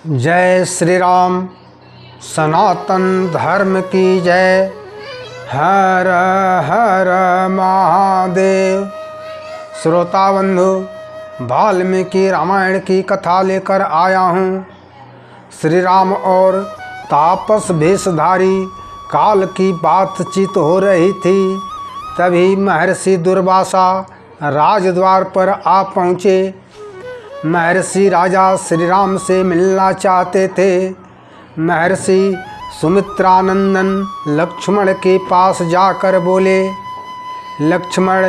जय श्री राम। सनातन धर्म की जय। हर हर महादेव। श्रोता बंधु, वाल्मीकि रामायण की कथा लेकर आया हूँ। श्री राम और तापस वेशधारी काल की बातचीत हो रही थी। तभी महर्षि दुर्वासा राजद्वार पर आ पहुँचे। महर्षि राजा श्री राम से मिलना चाहते थे। महर्षि सुमित्रानंदन लक्ष्मण के पास जाकर बोले, लक्ष्मण,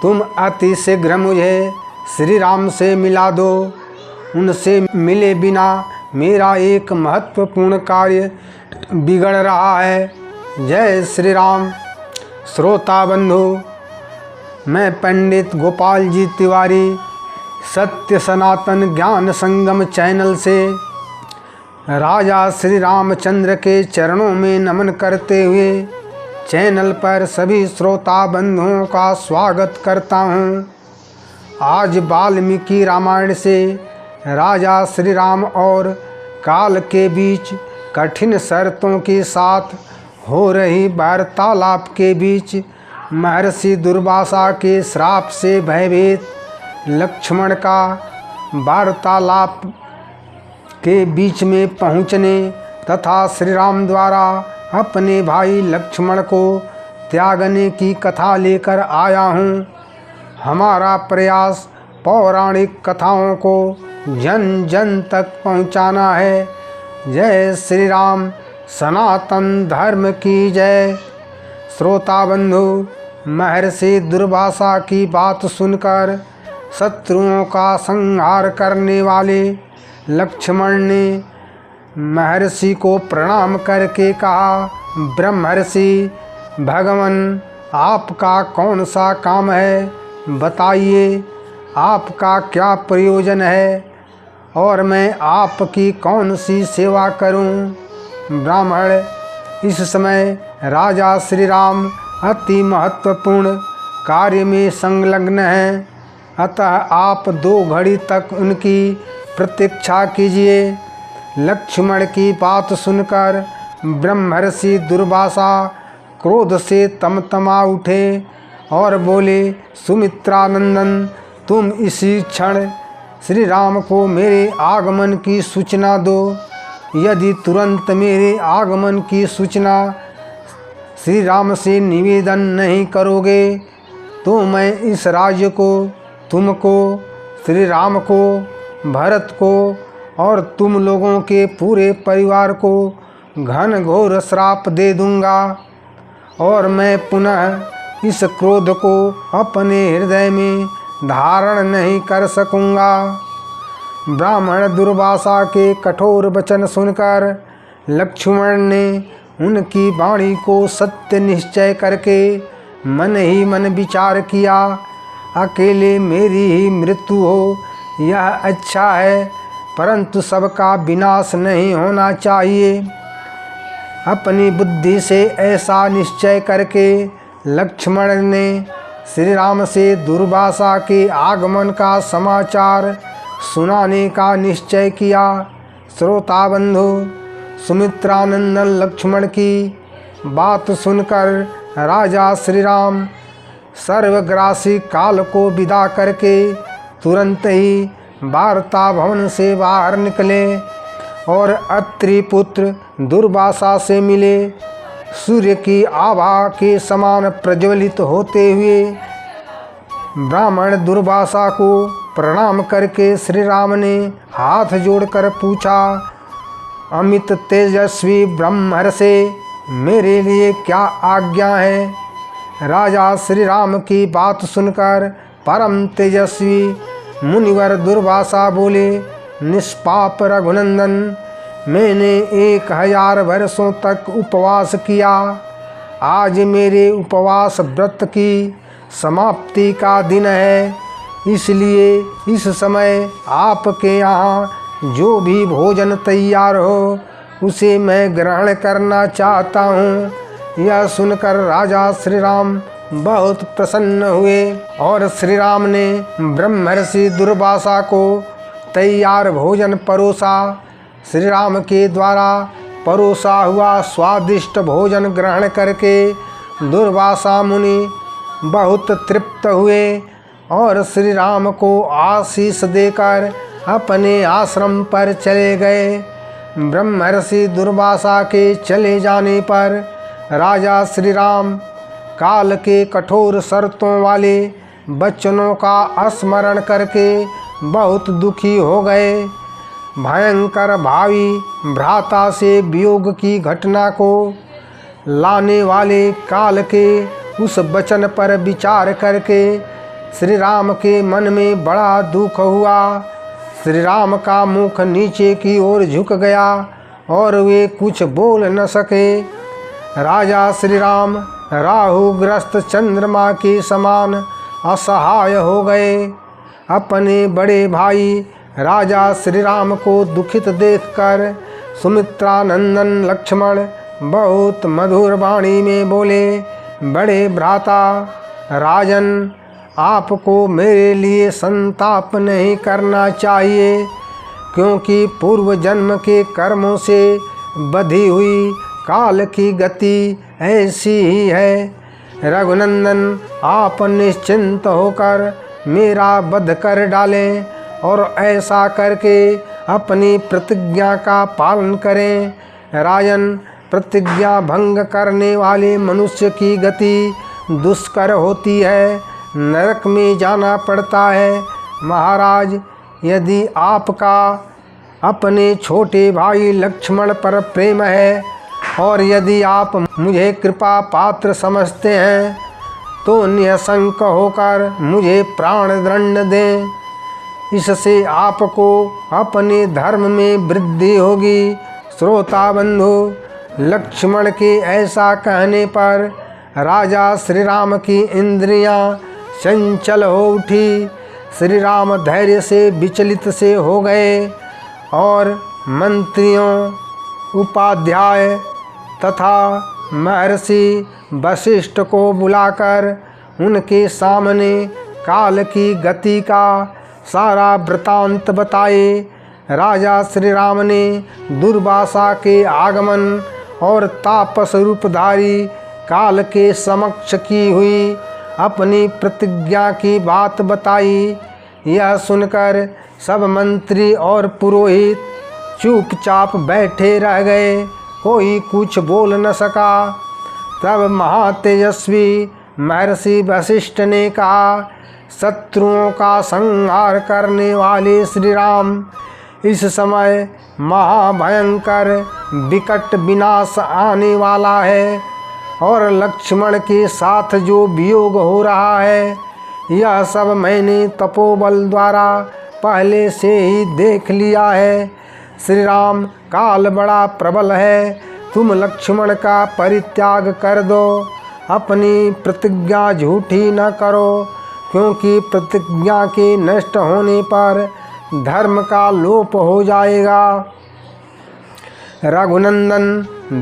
तुम अति शीघ्र मुझे श्री राम से मिला दो। उनसे मिले बिना मेरा एक महत्वपूर्ण कार्य बिगड़ रहा है। जय श्री राम। श्रोता बंधु, मैं पंडित गोपाल जी तिवारी सत्य सनातन ज्ञान संगम चैनल से राजा श्री रामचंद्र के चरणों में नमन करते हुए चैनल पर सभी श्रोता बंधुओं का स्वागत करता हूँ। आज वाल्मीकि रामायण से राजा श्री राम और काल के बीच कठिन शर्तों के साथ हो रही वार्तालाप के बीच महर्षि दुर्वासा के श्राप से भयभीत लक्ष्मण का वार्तालाप के बीच में पहुँचने तथा श्री राम द्वारा अपने भाई लक्ष्मण को त्यागने की कथा लेकर आया हूँ। हमारा प्रयास पौराणिक कथाओं को जन जन तक पहुँचाना है। जय श्री राम। सनातन धर्म की जय। श्रोता बंधु, महर्षि दुर्वासा की बात सुनकर शत्रुओं का संहार करने वाले लक्ष्मण ने महर्षि को प्रणाम करके कहा, ब्रह्मर्षि भगवान, आपका कौन सा काम है, बताइए। आपका क्या प्रयोजन है और मैं आपकी कौन सी सेवा करूं। ब्राह्मण, इस समय राजा श्री राम अति महत्वपूर्ण कार्य में संलग्न हैं, अतः आप 2 घड़ी तक उनकी प्रतीक्षा कीजिए। लक्ष्मण की बात सुनकर ब्रह्मर्षि दुर्वासा क्रोध से तमतमा उठे और बोले, सुमित्रानंदन, तुम इसी क्षण श्री राम को मेरे आगमन की सूचना दो। यदि तुरंत मेरे आगमन की सूचना श्री राम से निवेदन नहीं करोगे तो मैं इस राज्य को, तुमको, श्री राम को, भरत को और तुम लोगों के पूरे परिवार को घन घोर श्राप दे दूंगा और मैं पुनः इस क्रोध को अपने हृदय में धारण नहीं कर सकूंगा। ब्राह्मण दुर्वासा के कठोर वचन सुनकर लक्ष्मण ने उनकी वाणी को सत्य निश्चय करके मन ही मन विचार किया, अकेले मेरी ही मृत्यु हो यह अच्छा है, परंतु सबका विनाश नहीं होना चाहिए। अपनी बुद्धि से ऐसा निश्चय करके लक्ष्मण ने श्री राम से दुर्वासा के आगमन का समाचार सुनाने का निश्चय किया। श्रोता बंधु, सुमित्रानंदन लक्ष्मण की बात सुनकर राजा श्री राम सर्वग्रासी काल को विदा करके तुरंत ही वार्ता भवन से बाहर निकले और अत्रि पुत्र दुर्वासा से मिले। सूर्य की आभा के समान प्रज्वलित होते हुए ब्राह्मण दुर्वासा को प्रणाम करके श्री राम ने हाथ जोड़कर पूछा, अमित तेजस्वी ब्रह्मर्षि, मेरे लिए क्या आज्ञा है। राजा श्री राम की बात सुनकर परम तेजस्वी मुनिवर दुर्वासा बोले, निष्पाप रघुनंदन, मैंने 1000 वर्षों तक उपवास किया। आज मेरे उपवास व्रत की समाप्ति का दिन है, इसलिए इस समय आपके यहाँ जो भी भोजन तैयार हो उसे मैं ग्रहण करना चाहता हूँ। यह सुनकर राजा श्री राम बहुत प्रसन्न हुए और श्री राम ने ब्रह्मर्षि दुर्वासा को तैयार भोजन परोसा। श्री राम के द्वारा परोसा हुआ स्वादिष्ट भोजन ग्रहण करके दुर्वासा मुनि बहुत तृप्त हुए और श्री राम को आशीष देकर अपने आश्रम पर चले गए। ब्रह्मर्षि दुर्वासा के चले जाने पर राजा श्री राम काल के कठोर शर्तों वाले वचनों का स्मरण करके बहुत दुखी हो गए। भयंकर भावी भ्राता से वियोग की घटना को लाने वाले काल के उस वचन पर विचार करके श्री राम के मन में बड़ा दुख हुआ। श्री राम का मुख नीचे की ओर झुक गया और वे कुछ बोल न सके। राजा श्री राम राहुग्रस्त चंद्रमा के समान असहाय हो गए। अपने बड़े भाई राजा श्री राम को दुखित देखकर सुमित्रा नंदन लक्ष्मण बहुत मधुर वाणी में बोले, बड़े भ्राता राजन, आपको मेरे लिए संताप नहीं करना चाहिए, क्योंकि पूर्व जन्म के कर्मों से बधी हुई काल की गति ऐसी ही है। रघुनंदन, आप निश्चिंत होकर मेरा वध कर डालें और ऐसा करके अपनी प्रतिज्ञा का पालन करें। राजन, प्रतिज्ञा भंग करने वाले मनुष्य की गति दुष्कर होती है, नरक में जाना पड़ता है। महाराज, यदि आपका अपने छोटे भाई लक्ष्मण पर प्रेम है और यदि आप मुझे कृपा पात्र समझते हैं तो निःशंक होकर मुझे प्राण दंड दें। इससे आपको अपने धर्म में वृद्धि होगी। श्रोता बंधु, लक्ष्मण के ऐसा कहने पर राजा श्री राम की इंद्रियां चंचल हो उठी। श्री राम धैर्य से विचलित से हो गए और मंत्रियों, उपाध्याय तथा महर्षि वशिष्ठ को बुलाकर उनके सामने काल की गति का सारा वृतांत बताए। राजा श्री राम ने दुर्वासा के आगमन और तापस रूपधारी काल के समक्ष की हुई अपनी प्रतिज्ञा की बात बताई। यह सुनकर सब मंत्री और पुरोहित चुपचाप बैठे रह गए, कोई कुछ बोल न सका। तब महातेजस्वी महर्षि वशिष्ठ ने कहा, शत्रुओं का संहार करने वाले श्री राम, इस समय महाभयंकर विकट विनाश आने वाला है और लक्ष्मण के साथ जो वियोग हो रहा है, यह सब मैंने तपोबल द्वारा पहले से ही देख लिया है। श्री राम, काल बड़ा प्रबल है, तुम लक्ष्मण का परित्याग कर दो, अपनी प्रतिज्ञा झूठी न करो, क्योंकि प्रतिज्ञा के नष्ट होने पर धर्म का लोप हो जाएगा। रघुनंदन,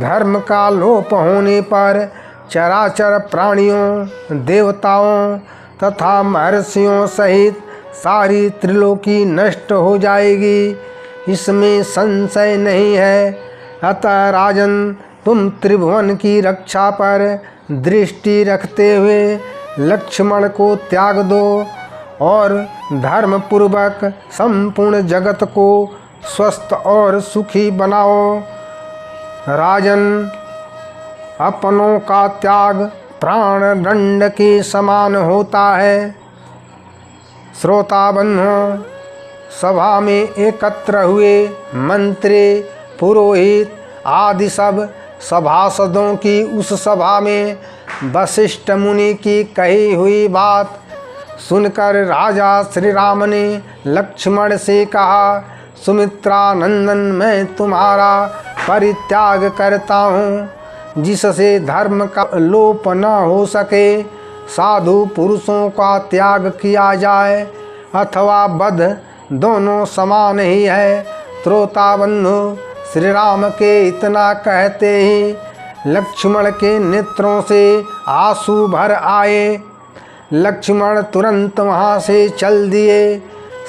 धर्म का लोप होने पर चराचर प्राणियों, देवताओं तथा महर्षियों सहित सारी त्रिलोकी नष्ट हो जाएगी, इसमें संशय नहीं है। अतः राजन, तुम त्रिभुवन की रक्षा पर दृष्टि रखते हुए लक्ष्मण को त्याग दो और धर्म पूर्वक संपूर्ण जगत को स्वस्थ और सुखी बनाओ। राजन, अपनों का त्याग प्राण दंड के समान होता है। श्रोता बंधुओं, सभा में एकत्र हुए मंत्री, पुरोहित आदि सब सभासदों की उस सभा में वशिष्ठ मुनि की कही हुई बात सुनकर राजा श्री राम ने लक्ष्मण से कहा, सुमित्रा नंदन, मैं तुम्हारा परित्याग करता हूँ, जिससे धर्म का लोप न हो सके। साधु पुरुषों का त्याग किया जाए अथवा वध, दोनों समान ही है। श्रोता बंधु, श्री राम के इतना कहते ही लक्ष्मण के नेत्रों से आंसू भर आए। लक्ष्मण तुरंत वहाँ से चल दिए,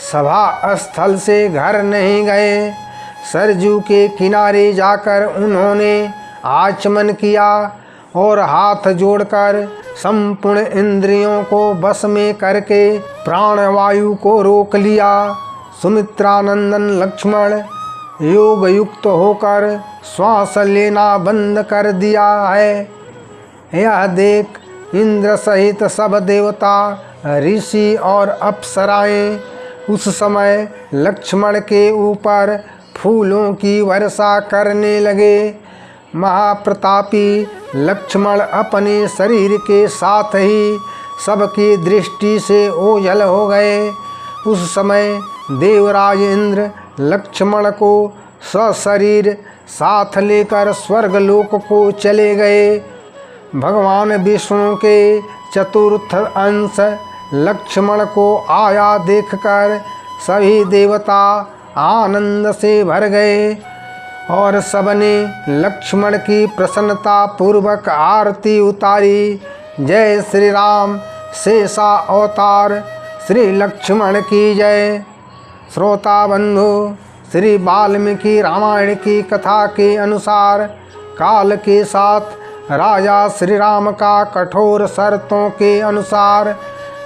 सभा स्थल से घर नहीं गए। सरजू के किनारे जाकर उन्होंने आचमन किया और हाथ जोड़कर संपूर्ण इंद्रियों को वश में करके प्राणवायु को रोक लिया। सुमित्रानंदन लक्ष्मण योग युक्त होकर श्वास लेना बंद कर दिया है। यह देख इंद्र सहित सब देवता, ऋषि और अप्सराएं उस समय लक्ष्मण के ऊपर फूलों की वर्षा करने लगे। महाप्रतापी लक्ष्मण अपने शरीर के साथ ही सबकी दृष्टि से ओझल हो गए। उस समय देवराज इंद्र लक्ष्मण को सशरीर साथ लेकर स्वर्गलोक को चले गए। भगवान विष्णु के चतुर्थ अंश लक्ष्मण को आया देखकर सभी देवता आनंद से भर गए और सबने लक्ष्मण की प्रसन्नता पूर्वक आरती उतारी। जय श्री राम, शेषा अवतार श्री लक्ष्मण की जय। श्रोता बंधु, श्री वाल्मीकि रामायण की कथा के अनुसार काल के साथ राजा श्री राम का कठोर शर्तों के अनुसार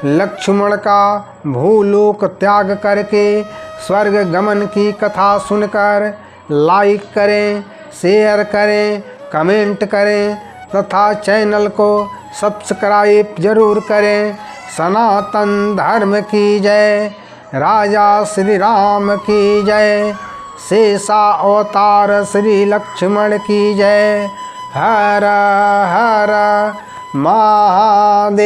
लक्ष्मण का भूलोक त्याग करके स्वर्ग गमन की कथा सुनकर लाइक करें, शेयर करें, कमेंट करें तथा चैनल को सब्सक्राइब जरूर करें। सनातन धर्म की जय। राजा श्री राम की जय। शेषा अवतार श्री लक्ष्मण की जय। हर हर महादेव।